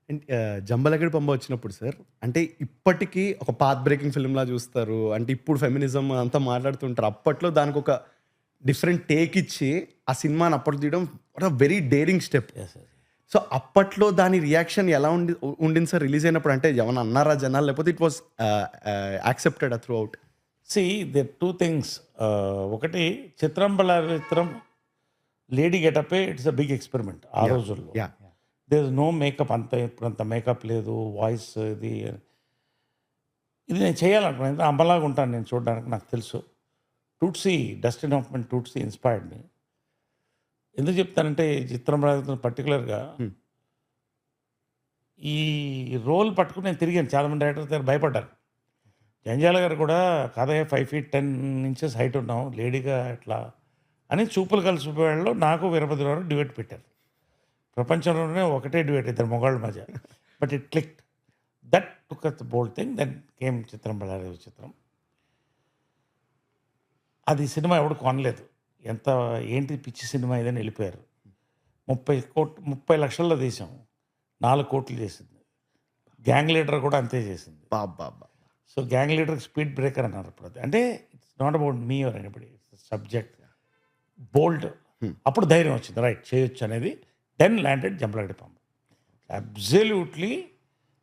And 'జంబలగడి Pamba' వచ్చినప్పుడు sir, అంటే ఇప్పటికి ఒక పాత్ బ్రేకింగ్ ఫిల్మ్‌లా చూస్తారు. అంటే ఇప్పుడు ఫెమినిజం అంతా మాట్లాడుతుంటారు. అప్పట్లో దానికొక డిఫరెంట్ టేక్ ఇచ్చి, ఆ సినిమాని అప్పట్లో తీయడం what a very daring step. Yes. Yes. So, అప్పట్లో దాని రియాక్షన్ ఎలా ఉండింది సార్ రిలీజ్ అయినప్పుడు? అంటే ఏమన్నా అన్నారా జనాలు? లేకపోతే ఇట్ వాస్ యాక్సెప్టెడా throughout? See there 2 things. ఒకటి 'చిత్రం బళ్ళారి చిత్రం' లేడీ గెటప్పే ఇట్స్ ఎ బిగ్ ఎక్స్‌పెరిమెంట్ ఆ యాహ్! రోజుల్లో. Yeah! There is no makeup, అంత ఇప్పుడంత మేకప్ లేదు. వాయిస్ ఇది ఇది నేను చేయాలనుకున్నాను. అమ్మలాగా ఉంటాను నేను చూడడానికి, నాకు తెలుసు. 'టూట్సీ' డస్టిన్ హాఫ్‌మన్ 'టూట్సీ' ఇన్‌స్పైర్డ్ మీ. ఎందుకు చెప్తానంటే ఈ 'చిత్రం బళ్ళారి' పర్టిక్యులర్‌గా హ్మ్. ఈ రోల్ పట్టుకొని నేను తిరిగాను. చాలామంది డైరెక్టర్స్ దగ్గర భయపడ్డారు. జంజాల గారు కూడా కాదయ్య 5 ఫీట్ 10 ఇంచెస్ హైట్ ఉన్నాం. లేడీగా ఎట్లా అని చూపులు కలిసిపోయేవాళ్ళు నాకు వీరభద్రరావు డ్యూయట్ పెట్టారు. ప్రపంచంలోనే ఒకటే డ్యూయట్ ఇద్దరు మొగాళ్ళ మధ్య. But it clicked. That took us the bold thing. Then came 'Chitram Ballari చిత్రం.' అది సినిమా ఎవడు కొనలేదు. ఎంత ఏంటి పిచ్చి సినిమా ఇదని వెళ్ళిపోయారు. 30 లక్షల్లో తీసాం. 4 కోట్లు చేసింది. 'గ్యాంగ్ లీడర్' కూడా అంతే చేసింది. అబ్బబ్బబ్బా! సో 'గ్యాంగ్ లీడర్‌కి' స్పీడ్ బ్రేకర్ అన్నారు అప్పుడు అది. అంటే it's not about me or anybody. It's subject. Bold. Hmm. అప్పుడు ధైర్యం వచ్చింది. రైట్ చేయొచ్చు అనేది. Then landed 'Jambalakidi Pamba.' Absolutely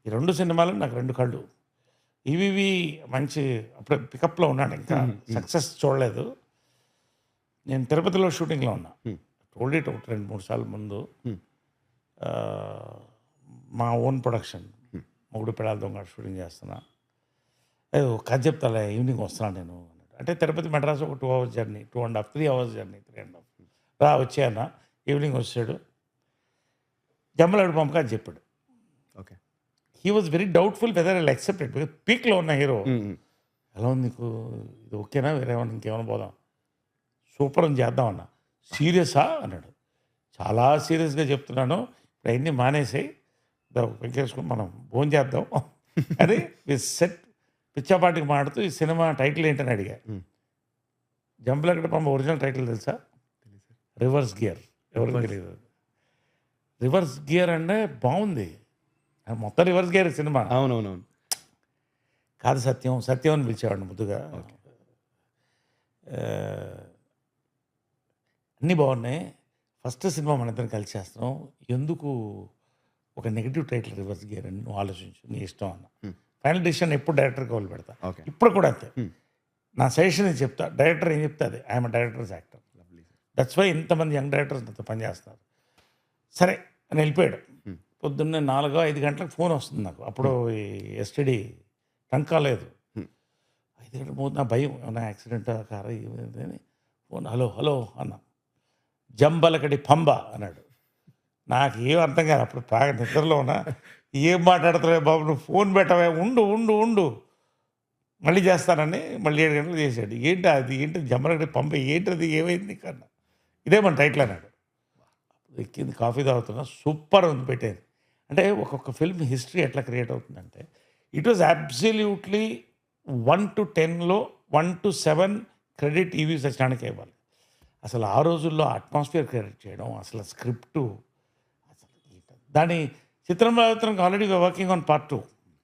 ఈ 2 సినిమాలు నాకు 2 కళ్ళు. ఈవీవి మంచి అప్పుడే పికప్‌లో ఉన్నాడు. ఇంకా సక్సెస్ చూడలేదు. నేను తిరుపతిలో షూటింగ్‌లో ఉన్నా. హ్మ్. టోల్డ్ ఇట్ ఒక 2, 3 సార్లు ముందు. హ్మ్. మా ఓన్ ప్రొడక్షన్. 'మొగుడు పెళ్ళాల దొంగ' షూటింగ్ చేస్తున్నా. "ఏయ్! ఒక కథ చెప్తాలే ఈవినింగ్ వస్తున్నాను నేను" అన్నాడు. అంటే తిరుపతి మెడ్రాస్ ఒక 2 అవర్స్ జర్నీ. 2 ½ 3 hours journey. 3 ½ రా వచ్చేయి అన్నా. ఈవినింగ్ వచ్చాడు. 'జంబలగడి పంప' అని చెప్పాడు. Okay. He was very doubtful whether I will accept it. Because పీక్‌లో ఉన్న హీరో. హ్మ్. హ్మ్. ఎలా ఉంది నీకు? ఇది ఓకేనా? వేరేమన్నా ఇంకేమైనా పోదాం? సూపర్ ఉంది చేద్దాం అన్నా. సీరియసా? అన్నాడు. చాలా సీరియస్‌గా చెప్తున్నాను. ఇప్పుడు అయన్నీ మానేసేయి. వెంకటేశ్వర మనం భోంచేద్దాం అని సెట్ పిచ్చాపాటికి మాట్లాడుతూ ఈ సినిమా టైటిల్ ఏంటని అడిగా. హ్మ్. 'జంబలగడి పంప' ఒరిజినల్ టైటిల్ తెలుసా? 'Reverse gear.' ఎవరికి తెలియదు. రివర్స్ గియర్ అంటే బాగుంది. మొత్తం రివర్స్ గియర్ సినిమా. అవునవునవును. కాదు సత్యం, సత్యం అని పిలిచేవాడిని ముద్దుగా. ఓకే. ఆహ్, అన్నీ బాగున్నాయి. ఫస్ట్ సినిమా మనిద్దరం కలిసి చేస్తున్నాం. ఎందుకు ఒక నెగెటివ్ టైటిల్ 'రివర్స్ గియర్' అని నువ్వు ఆలోచించు. నీ ఇష్టం అన్నా. హ్మ్. ఫైనల్ డెసిషన్ ఎప్పుడు డైరెక్టర్‌కి వదిలిపెడతా. ఓకే. ఇప్పుడు కూడా అంతే. హ్మ్. నా సజెషన్ నేను చెప్తా. డైరెక్టర్ ఏం చెప్తే అది. I'm a director's actor. Lovely sir. That's why ఇంతమంది యంగ్ డైరెక్టర్స్ నాతో పనిచేస్తున్నారు. సరే అని వెళ్ళిపోయాడు. హ్మ్. పొద్దున్నే 4, 5 గంటలకు ఫోన్ వస్తుంది నాకు. అప్పుడు ఈ ఎస్టీడీ టంకా లేదు. హ్మ్. 5 గంటలకు పోతే నా భయం. ఏమన్నా యాక్సిడెంటా కారా ఏమైంది అని ఫోన్ హలో, హలో అన్నా. 'జంబలగడి పంబ' అన్నాడు. నాకేం అర్థం కాదు. అప్పుడు బాగా నిద్రలో ఉన్నా. ఏం మాట్లాడుతున్నావే బాబు నువ్వు ఫోన్ పెట్టవే. ఉండు, ఉండు, ఉండు. మళ్ళీ చేస్తానని మళ్ళీ 7 గంటలకు చేసాడు. ఏంటి అది? ఏంటి 'జంబలగడి పంబ' ఏంటది? ఏమైంది నీకు అన్నా. ఇదే మన టైటిల్ అన్నాడు. ఎక్కింది కాఫీ తాగుతున్నా. సూపర్ ఉంది పెట్టేది. అంటే ఒక్కొక్క ఫిల్మ్ హిస్టరీ ఎట్లా క్రియేట్ అవుతుందంటే ఇట్ వాజ్ అబ్సల్యూట్లీ 1-10లో 1-7 క్రెడిట్ ఈవీ సత్యనారాయణకే ఇవ్వాలి. అసలు ఆ రోజుల్లో అట్మాస్ఫియర్ క్రియేట్ చేయడం, అసలు స్క్రిప్టు అసలు దాని 'Chitram Bhalare' already working on part 2.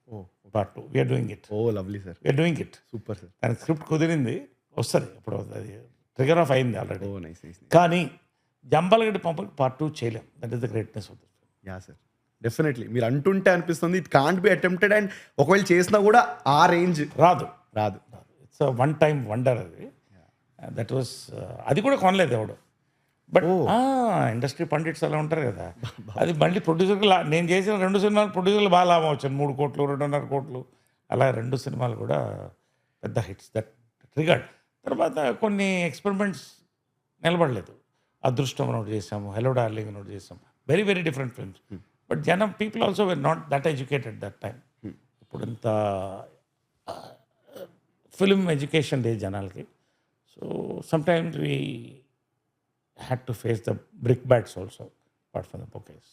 Oh! Part 2 we are doing it. Oh! Lovely sir. We are doing it. Super sir. దానికి స్క్రిప్ట్ కుదిరింది. వస్తది. ఇప్పుడు అది ట్రిగర్ ఆఫ్ అయింది ఆల్రెడీ. ఓహ్! నైస్. నైస్. కానీ 'జంబలగడి పంపకి' పార్ట్ 2 చేయలేం. That is the greatness of this. Yeah! Sir. Definitely. మీరు అంటుంటే అనిపిస్తుంది it can't be attempted and ఒకవేళ చేసినా గూడా ఆ రేంజ్ రాదు. రాదు. It's a one time wonder అది. దట్ వాస్ అది కూడా కొనలేదు ఎవడు. But oh! ఇండస్ట్రీ పండిట్స్ అలా ఉంటారు కదా! అది మళ్ళీ ప్రొడ్యూసర్‌కి నేను చేసిన 2 సినిమాలు ప్రొడ్యూసర్‌లు బాగా లాభం వచ్చింది. 3 కోట్లు, 2.5 కోట్లు అలా 2 సినిమాలు కూడా పెద్ద హిట్స్ దట్ ట్రిగర్డ్. తర్వాత కొన్ని ఎక్స్‌పెరిమెంట్స్ నిలబడలేదు. 'అదృష్టం' అని ఒకటి చేసాము. 'హలో డార్లింగ్' అని ఒకటి చేసాం. Very, very different films. But జనం people also were not that educated that time. ఇప్పుడంత ఫిల్మ్ ఎడ్యుకేషన్ లేదు జనాలకి. So sometimes we had to face the brickbats also, apart from the bouquets.